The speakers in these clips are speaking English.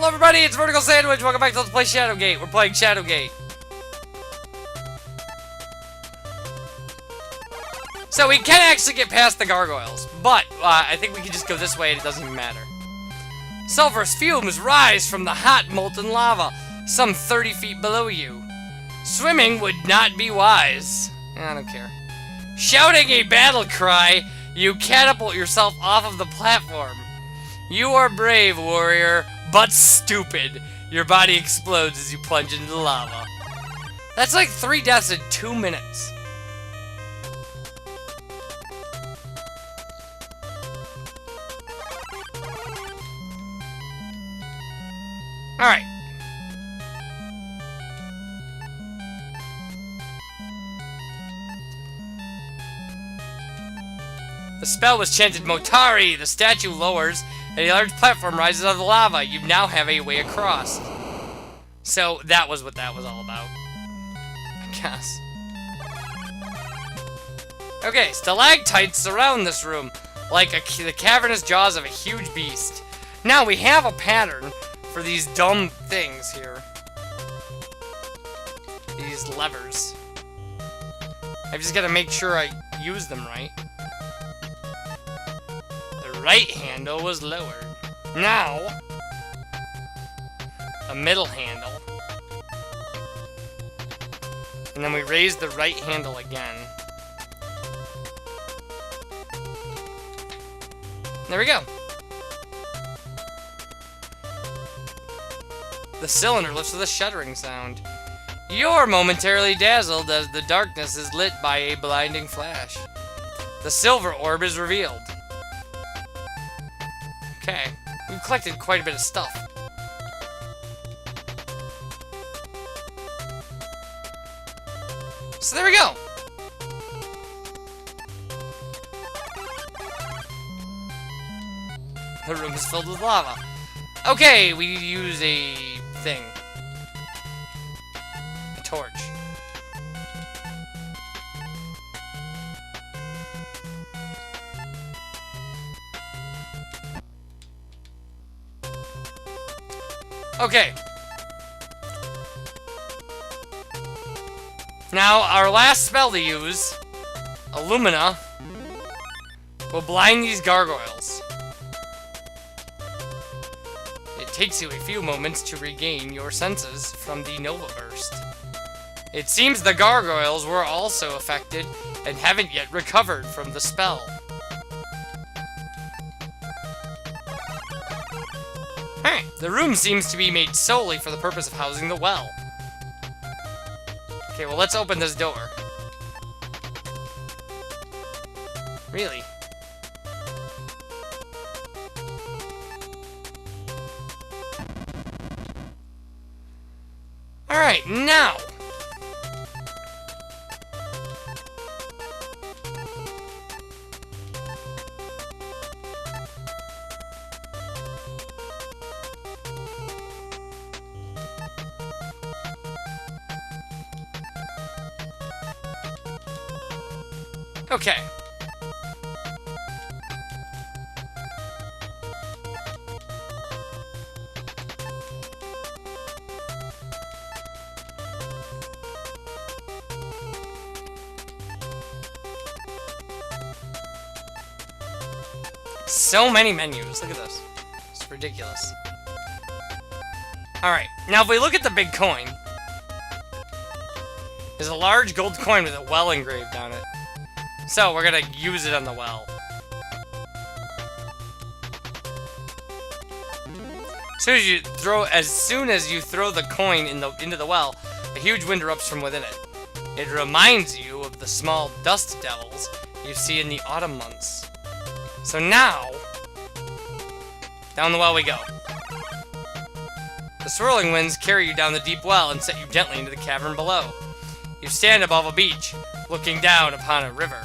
Hello everybody, it's VerticalSandwich. Welcome back to Let's Play Shadowgate. We're playing Shadowgate. So we can actually get past the gargoyles, but I think we can just go this way and it doesn't even matter. Sulfurous fumes rise from the hot molten lava, some 30 feet below you. Swimming would not be wise. I don't care. Shouting a battle cry, you catapult yourself off of the platform. You are brave, warrior, but stupid. Your body explodes as you plunge into the lava. That's like 3 deaths in 2 minutes. Alright. The spell was chanted Motari. The statue lowers, and a large platform rises out of the lava. You now have a way across. So that was what that was all about, I guess. Okay, stalactites surround this room, like the cavernous jaws of a huge beast. Now we have a pattern for these dumb things here. These levers. I've just got to make sure I use them right. The right handle was lowered. Now, a middle handle. And then we raise the right handle again. There we go. The cylinder lifts with a shuddering sound. You're momentarily dazzled as the darkness is lit by a blinding flash. The silver orb is revealed. Okay, we've collected quite a bit of stuff. So there we go. The room is filled with lava. Okay, we use a thing. A torch. Okay. Now, our last spell to use, Illumina, will blind these gargoyles. It takes you a few moments to regain your senses from the Nova Burst. It seems the gargoyles were also affected and haven't yet recovered from the spell. Alright, the room seems to be made solely for the purpose of housing the well. Okay, well, let's open this door. Really? Alright, now! Okay. So many menus. Look at this. It's ridiculous. Alright, now if we look at the big coin, there's a large gold coin with a well engraved on it. So, we're gonna use it on the well. As soon as you throw the coin into the well, a huge wind erupts from within it. It reminds you of the small dust devils you see in the autumn months. So now, down the well we go. The swirling winds carry you down the deep well and set you gently into the cavern below. You stand above a beach, looking down upon a river.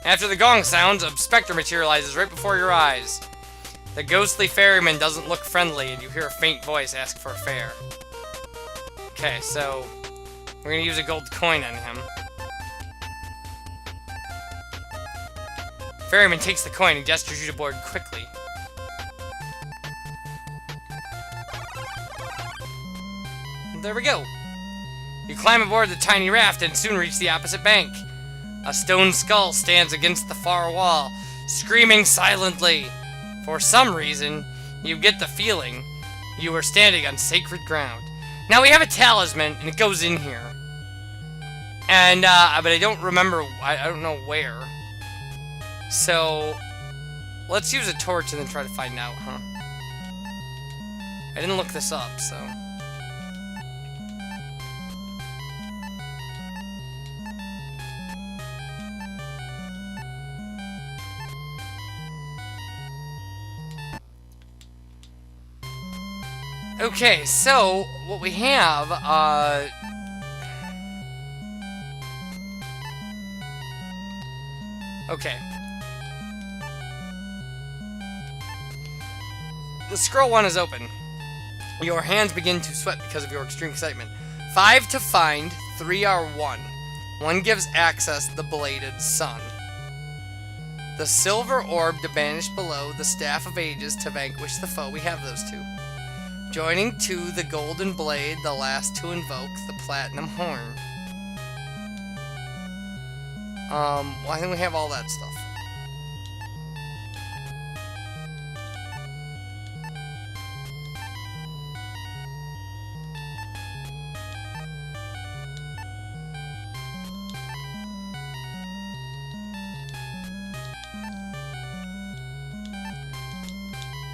After the gong sounds, a specter materializes right before your eyes. The ghostly ferryman doesn't look friendly, and you hear a faint voice ask for a fare. Okay, so we're gonna use a gold coin on him. Ferryman takes the coin and gestures you to board quickly. There we go. You climb aboard the tiny raft and soon reach the opposite bank. A stone skull stands against the far wall, screaming silently. For some reason, you get the feeling you are standing on sacred ground. Now we have a talisman, and it goes in here. And, but I don't remember, I don't know where. So, let's use a torch and then try to find out, huh? I didn't look this up, so... Okay, so, what we have, okay. The scroll one is open. Your hands begin to sweat because of your extreme excitement. 5 to find, 3 are 1. 1 gives access the bladed sun. The silver orb to banish below, the staff of ages to vanquish the foe. We have those two. Joining 2, the golden blade, the last to invoke the platinum horn. Well, I think we have all that stuff.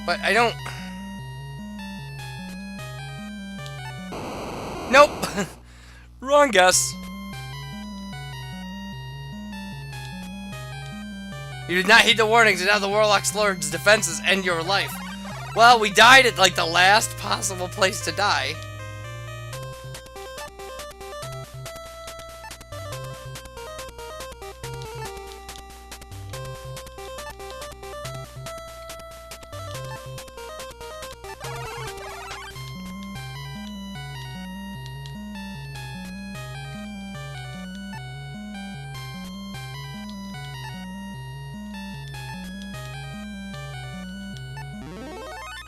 But I don't... Nope! Wrong guess. You did not heed the warnings, and now the Warlock's Lord's defenses end your life. Well, we died at, like, the last possible place to die.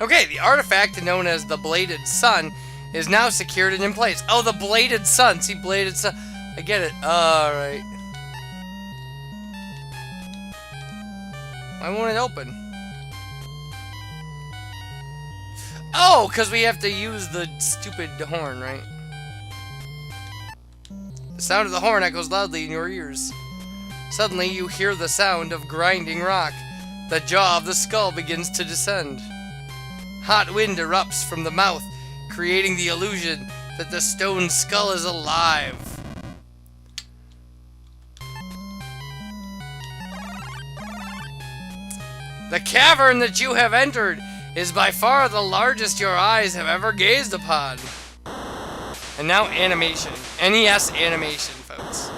Okay, the artifact known as the Bladed Sun is now secured and in place. Oh, the Bladed Sun. See, Bladed Sun. I get it. Alright. Why won't it open? Oh, because we have to use the stupid horn, right? The sound of the horn echoes loudly in your ears. Suddenly, you hear the sound of grinding rock. The jaw of the skull begins to descend. Hot wind erupts from the mouth, creating the illusion that the stone skull is alive. The cavern that you have entered is by far the largest your eyes have ever gazed upon. And now animation. NES animation, folks.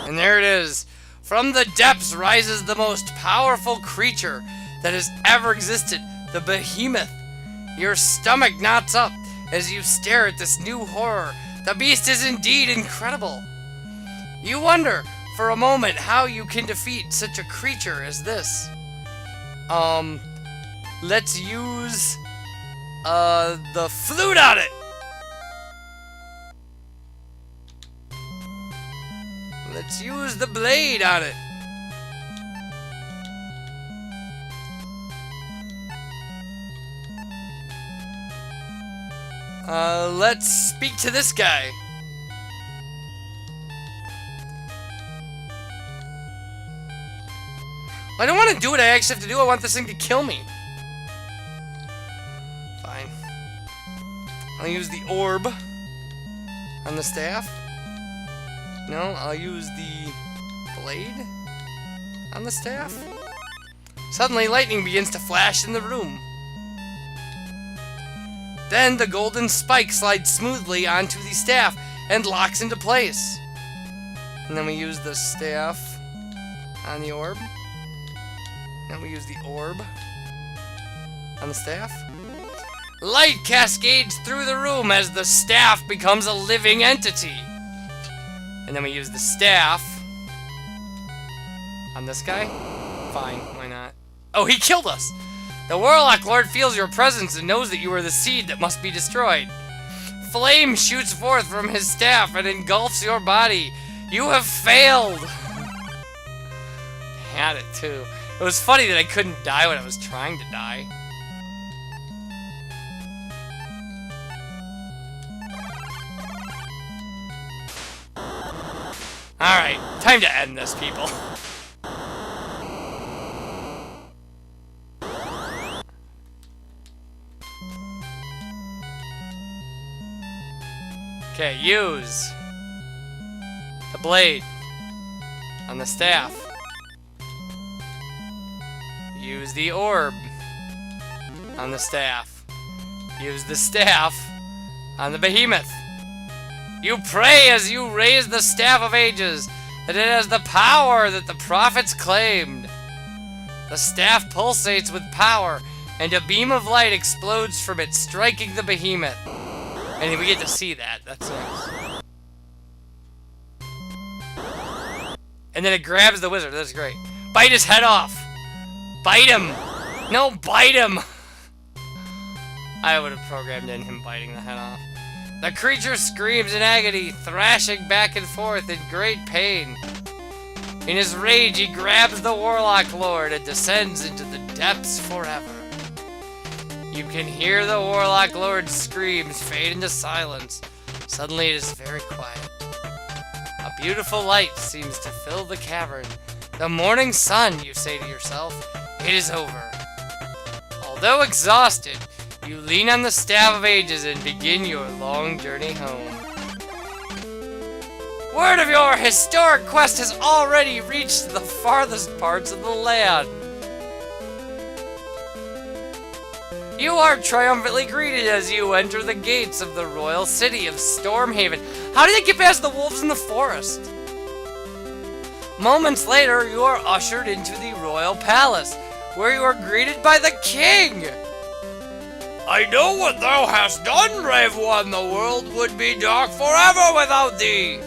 And there it is. From the depths rises the most powerful creature that has ever existed, the Behemoth. Your stomach knots up as you stare at this new horror. The beast is indeed incredible. You wonder for a moment how you can defeat such a creature as this. Let's use the flute on it. Let's use the blade on it. Let's speak to this guy. I don't want to do what I actually have to do. I want this thing to kill me. Fine. I'll use the orb on the staff. No, I'll use the blade on the staff. Suddenly, lightning begins to flash in the room. Then the golden spike slides smoothly onto the staff and locks into place. And then we use the staff on the orb. Then we use the orb on the staff. Light cascades through the room as the staff becomes a living entity. And then we use the staff on this guy. Fine, why not? Oh, he killed us! The Warlock Lord feels your presence and knows that you are the seed that must be destroyed. Flame shoots forth from his staff and engulfs your body. You have failed! Had it too. It was funny that I couldn't die when I was trying to die. Alright, time to end this, people. Okay, use the blade on the staff. Use the orb on the staff. Use the staff on the Behemoth. You pray as you raise the Staff of Ages that it has the power that the prophets claimed. The staff pulsates with power, and a beam of light explodes from it, striking the Behemoth. And we get to see that. That's nice. And then it grabs the wizard. That's great. Bite his head off. Bite him. No, bite him. I would have programmed in him biting the head off. The creature screams in agony, thrashing back and forth in great pain. In his rage, he grabs the Warlock Lord and descends into the depths forever. You can hear the Warlock Lord's screams fade into silence. Suddenly it is very quiet. A beautiful light seems to fill the cavern. The morning sun, you say to yourself. It is over. Although exhausted, you lean on the Staff of Ages and begin your long journey home. Word of your historic quest has already reached the farthest parts of the land. You are triumphantly greeted as you enter the gates of the royal city of Stormhaven. How did they get past the wolves in the forest? Moments later, you are ushered into the royal palace, where you are greeted by the king. I know what thou hast done, brave one. The world would be dark forever without thee.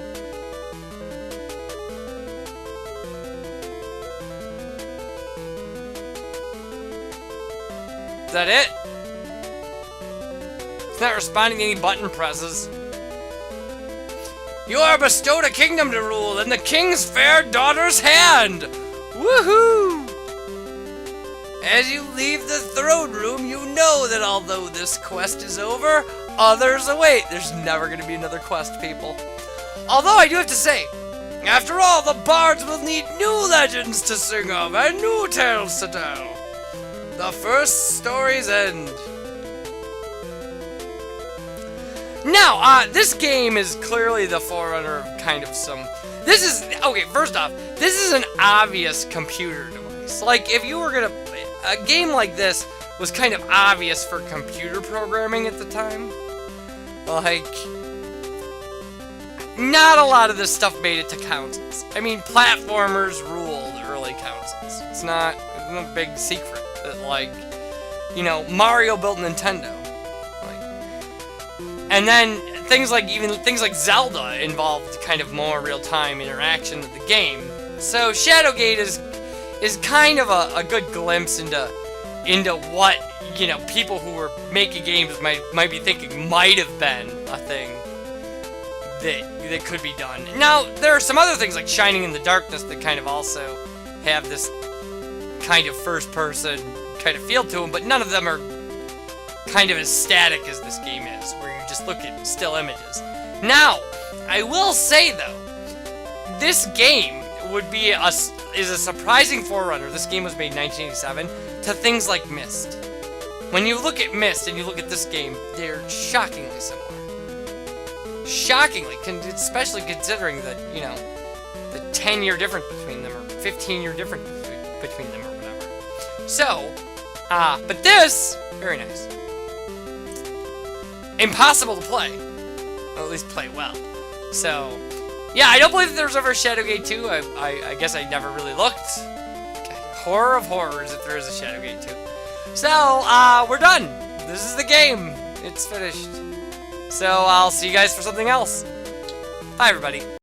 Is that it? It's not responding to any button presses. You are bestowed a kingdom to rule in the king's fair daughter's hand. Woohoo! As you leave the throne room, you know that although this quest is over, others await. There's never going to be another quest, people. Although I do have to say, after all, the bards will need new legends to sing of and new tales to tell. The first stories end. Now, this game is clearly the forerunner of kind of some... This is... Okay, first off, this is an obvious computer device. Like, if you were gonna... A game like this was kind of obvious for computer programming at the time. Like... Not a lot of this stuff made it to consoles. I mean, platformers ruled early consoles. It's no big secret that, like, you know, Mario built Nintendo. And then things like Zelda involved kind of more real-time interaction with the game. So Shadowgate is kind of a good glimpse into what, you know, people who were making games might be thinking might have been a thing that could be done. Now, there are some other things like Shining in the Darkness that kind of also have this kind of first-person kind of feel to them, but none of them are kind of as static as this game is, where you just look at still images. Now, I will say though, this game is a surprising forerunner. This game was made in 1987 to things like Myst. When you look at Myst and you look at this game, they're shockingly similar. Shockingly, especially considering that, you know, the 10-year difference between them, or 15-year difference between them, or whatever. So, but this, very nice. Impossible to play. Or at least play well. So, yeah, I don't believe that there's ever Shadowgate 2. I guess I never really looked. Horror of horrors if there is a Shadowgate 2. So, we're done. This is the game. It's finished. So, I'll see you guys for something else. Bye, everybody.